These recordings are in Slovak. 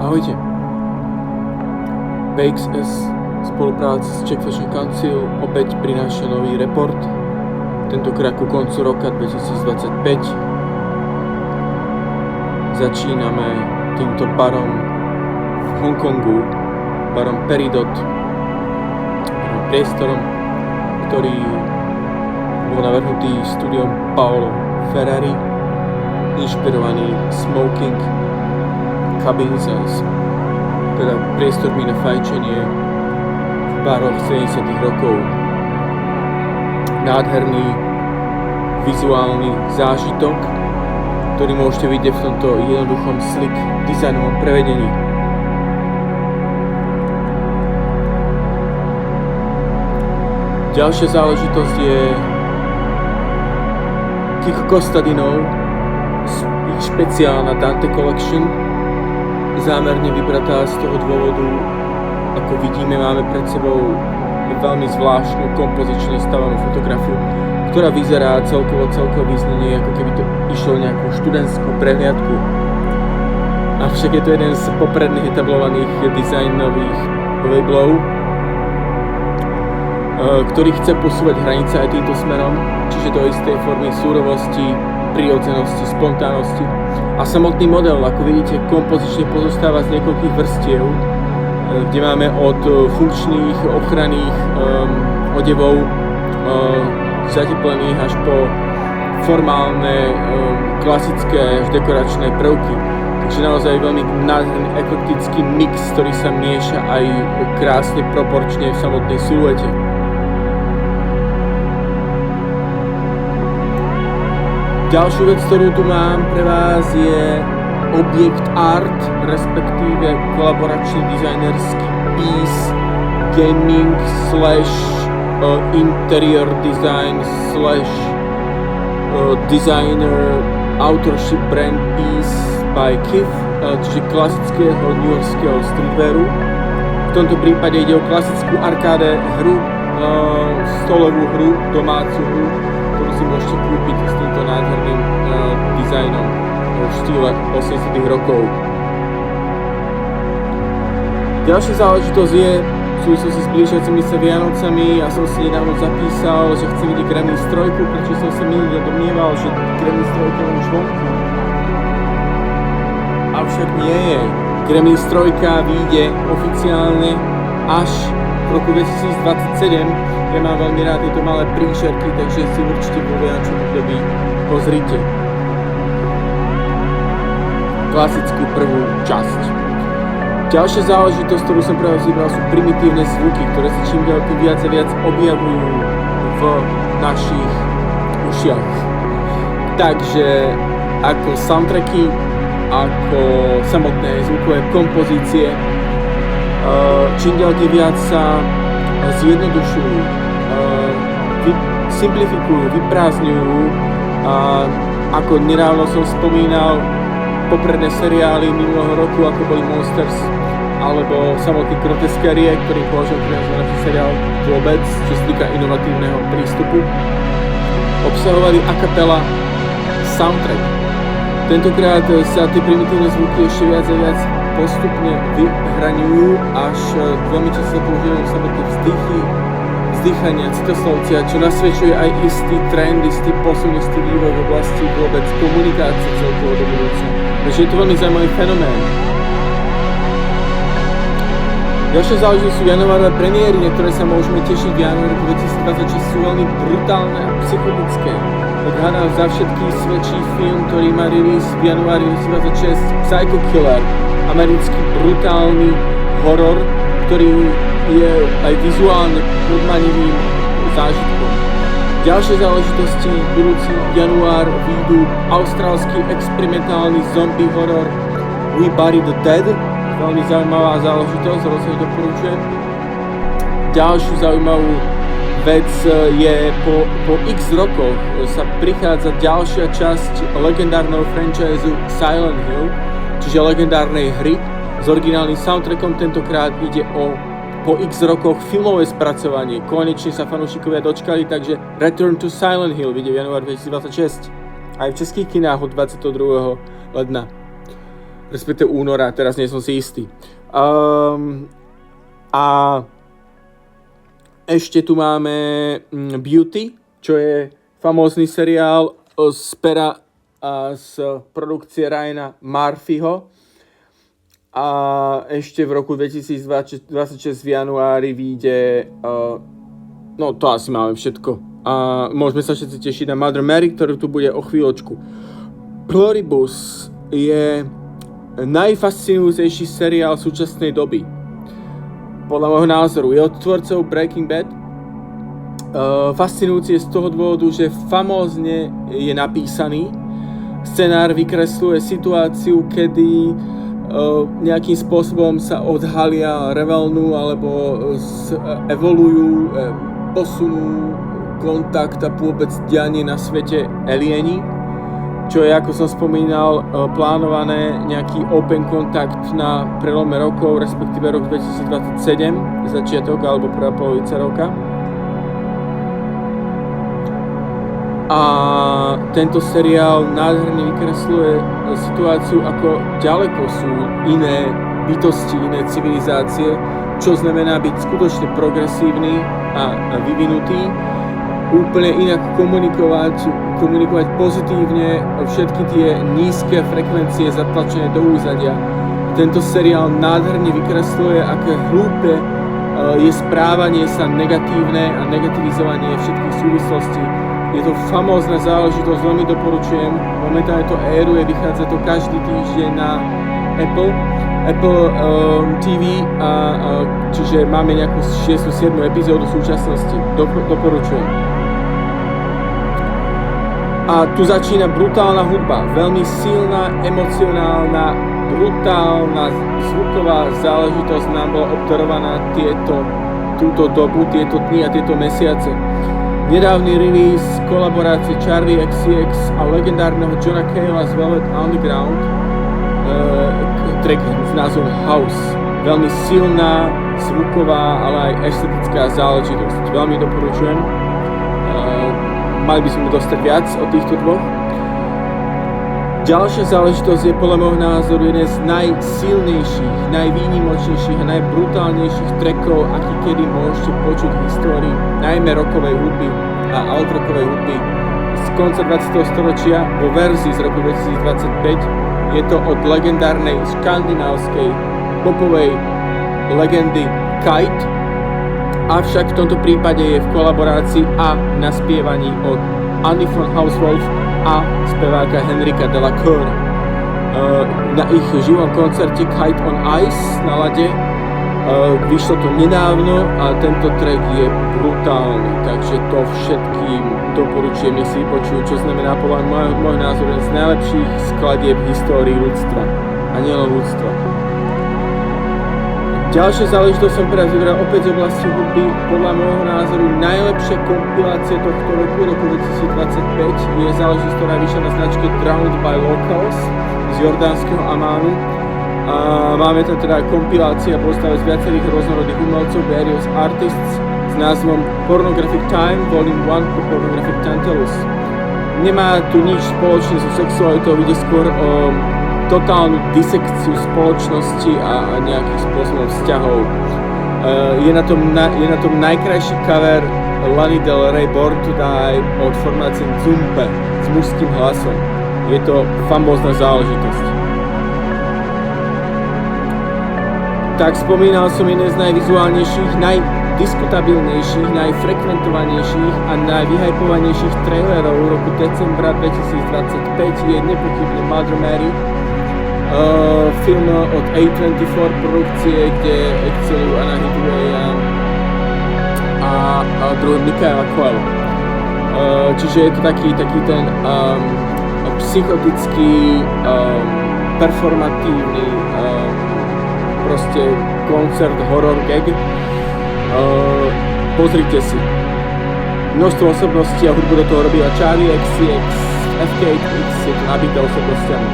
Ahojte. BXS v spolupráci s Czech Fashion Council opäť prináša nový report, tentokrát ku koncu roka 2025. Začíname týmto barom v Hongkongu, barom Peridot, priestorom, ktorý bol navrhnutý štúdiom Paolo Ferrari, inšpirovaný smoking cabins, teda priestormi na fajčenie v baroch 70. rokov. Nádherný vizuálny zážitok, ktorý môžete vidieť v tomto jednoduchom slick dizajnovom prevedení. Ďalšia záležitosť je Kiko Kostadinov špeciálna Dante Collection, zámerne vybratá z toho dôvodu, ako vidíme, máme pred sebou veľmi zvláštnu kompozične stavanú fotografiu, ktorá vyzerá celkovo význanie, ako keby to išlo nejakú študentskú prehliadku. Avšak je to jeden z popredných etablovaných dizajnových labelov, ktorý chce posúvať hranice aj týmto smerom, čiže do istej formy súrovosti, prirodzenosti, spontánnosti. A samotný model, ako vidíte, kompozične pozostáva z niekoľkých vrstiev, kde máme od funkčných, ochranných odevov, zateplených až po formálne, klasické až dekoračné prvky. Takže naozaj veľmi nádherný eklektický mix, ktorý sa mieša aj krásne proporčne v samotnej siluete. Ďalšiu vec, ktorú tu mám pre vás, je objekt art, respektíve kolaboračný dizajnerský piece, gaming / interior design / designer authorship brand piece by Kith, čiže klasického newyorského streetwearu. V tomto prípade ide o klasickú arkáde hru, stolovú hru, domácu hru, ktorú si môžete kúpiť s týmto nádherným dizajnom v štýle 80. rokov. Ďalšia záležitosť je v súvislosti s blížiacimi sa Vianocami. Ja som si nedávno zapísal, že chcem vidieť Gremlins 3, pretože som sa minulý domnieval, že Gremlins 3 je už vonku. Avšak nie je. Gremlins 3 vyjde oficiálne až v roku 2027. Ja mám veľmi rád tieto malé príšerky, takže si určite vo vianočnom období pozrite klasickú prvú časť. Ďalšia záležitosť, ktorú som pre vás vybral, sú primitívne zvuky, ktoré sa čím ďalej tým viac a viac objavujú v našich ušiach. Takže ako soundtracky, ako samotné zvukové kompozície, čím ďalej tým viac sa zjednodušujú, simplifikujú, vyprázdňujú. Ako nedávno som spomínal popredné seriály minulého roku, ako boli Monsters alebo samotný Grotesquerie, ktorý považujem za najlepší seriál vôbec, čo sa týka inovatívneho prístupu, obsahovali a cappella soundtrack. Tentokrát sa tie primitívne zvuky ešte viac a viac postupne vyhraňujú, až veľmi často sa používajú samotné vzdychania, citoslovcia, čo nasvedčuje aj istý trend, istý posun, istý vývoj v oblasti vôbec komunikácie celkovo do budúcna. Takže je to veľmi zaujímavý fenomén. Ďalšia záležitosť sú januárové premiéry, na ktoré sa môžeme tešiť v januári 2026, sú veľmi brutálne a psychotické. Odhádam za všetkých svedčí film, ktorý má release v januári 2026, Psycho Killer, americký brutálny horor, ktorý je aj vizuálne podmanivým zážitkom. Ďalšie záležitosti budúci január výjdu austrálsky experimentálny zombie horor We Bury the Dead, veľmi zaujímavá záležitosť, rozhodne doporučujem. Ďalšiu zaujímavú vec je po x rokoch sa prichádza ďalšia časť legendárneho franchise Silent Hill, čiže legendárnej hry s originálnym soundtrackom. Tentokrát ide o po x rokoch filmové spracovanie. Konečne sa fanúšikovia dočkali, takže Return to Silent Hill vyjde v januári 2026 aj v českých kinách od 22. ledna. respektive února, teraz nie som si istý. A ešte tu máme Beauty, čo je famózny seriál z pera a z produkcie Ryana Murphyho. A ešte v roku 2026 v januári vyjde, no to asi máme všetko. A môžeme sa všetci tešiť na Mother Mary, ktorý tu bude o chvíľočku. Pluribus je najfascinujúcejší seriál súčasnej doby. Podľa môjho názoru je od tvorcov Breaking Bad. Fascinujúci je z toho dôvodu, že famózne je napísaný. Scenár vykresluje situáciu, kedy nejakým spôsobom sa odhalia, revelnú alebo evolujú, posunú kontakt a vôbec dianie na svete alieni, čo je, ako som spomínal, plánované nejaký open kontakt na prelome rokov, respektíve rok 2027, začiatok alebo prvá polovica roka. A tento seriál nádherne vykresluje situáciu, ako ďaleko sú iné bytosti, iné civilizácie, čo znamená byť skutočne progresívny a vyvinutý, úplne inak komunikovať pozitívne všetky tie nízke frekvencie zatlačené do úzadia. Tento seriál nádherne vykresluje, aké hlúpe je správanie sa negatívne a negativizovanie všetkých súvislostí. Je to famózna záležitosť, veľmi doporučujem. Momentálne to éruje, vychádza to každý týždeň na Apple TV, čiže máme nejakú 6. 7. epizódu súčasnosti. Doporučujem. A tu začína brutálna hudba, veľmi silná, emocionálna, brutálna zvuková záležitosť nám bola obdarovaná túto dobu, tieto dni a tieto mesiace. Nedávny release kolaborácie Charlie XCX a legendárneho Johna Cale'a z Velvet Underground, track s názvom House. Veľmi silná, zvuková, ale aj estetická záležitosť. Veľmi doporučujem. Mali by sme dostať viac od týchto dvoch. Ďalšia záležitosť je podľa môjho názoru jeden z najsilnejších, najvýnimočnejších a najbrutálnejších trackov, aký kedy môžete počuť v histórii, najmä rockovej hudby a alt-rockovej hudby z konca 20. storočia vo verzii z roku 2025. Je to od legendárnej škandinávskej popovej legendy Kite, avšak v tomto prípade je v kolaborácii a na spievaní od Andy von Hauswolf a speváka Henrika de la Cour. Na ich živom koncerte Kite on Ice na Lade vyšlo to nedávno a tento track je brutálny, takže to všetkým doporučujem, nech si vypočujú, čo znamená podľa môjho názoru z najlepších skladieb v histórii ľudstva a nielen ľudstva. Ďalšia záležitosť som teraz vybral opäť z oblasti hudby. Podľa môjho názoru najlepšia kompilácia tohto roku 2025 je záležitosť, ktorá vyšla na značke Drowned by Locals z jordánskeho Amánu. A máme tam teda kompilácia postave z viacerých rôznorodých umelcov, various artists s názvom Pornographic Time Volume 1 po Pornographic Tantalus. Nemá tu nič spoločné so sexualitou, ide skôr o totálnu disekciu spoločnosti a nejakých spôsobov vzťahov. Je na tom najkrajší cover Lany Del Rey Born to Die od formácie Zumpe s mužským hlasom. Je to famózna záležitosť. Tak spomínal som jeden z najvizuálnejších, najdiskutabilnejších, najfrekventovanejších a najvyhypovanejších trailerov roku decembra 2025 je nepochybne Mother Mary, film od A24 produkcie, kde excelujú Anna Hathaway a druhý Michaela Coel. Čiže je to taký ten psychotický, performatívny proste koncert horror gag. Pozrite si. Množstvo osobností a hudbu do toho robila Charlie XCX, FKX je to nabité osobnostiami.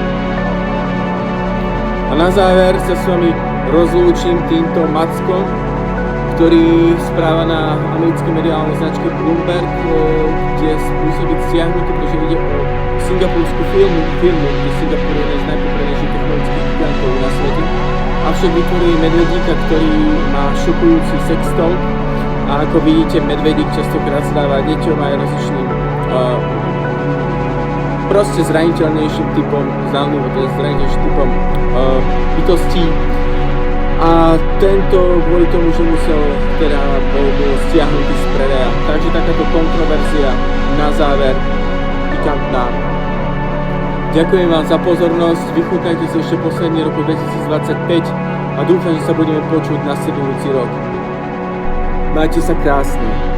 A na záver sa s vami rozlúčim týmto mackom, ktorý správa na americkej mediálnej značke Bloomberg, kde musí byť stiahnutý, pretože ide o singapurskú firmu, kde Singapur je jeden z najpoprednejších technologických gigantov na svete. Avšak vytvorili medvedíka, ktorý má šokujúci sextol a ako vidíte, medvedík častokrát zdáva deťom aj rozličným proste zraniteľnejším typom bytostí. A tento kvôli tomu, že musel bol stiahnutý z predaja. Takže takáto kontroverzia na záver, pikantná. Ďakujem vám za pozornosť, vychutnajte si ešte posledný rok 2025 a dúfam, že sa budeme počuť nasledujúci rok. Majte sa krásne.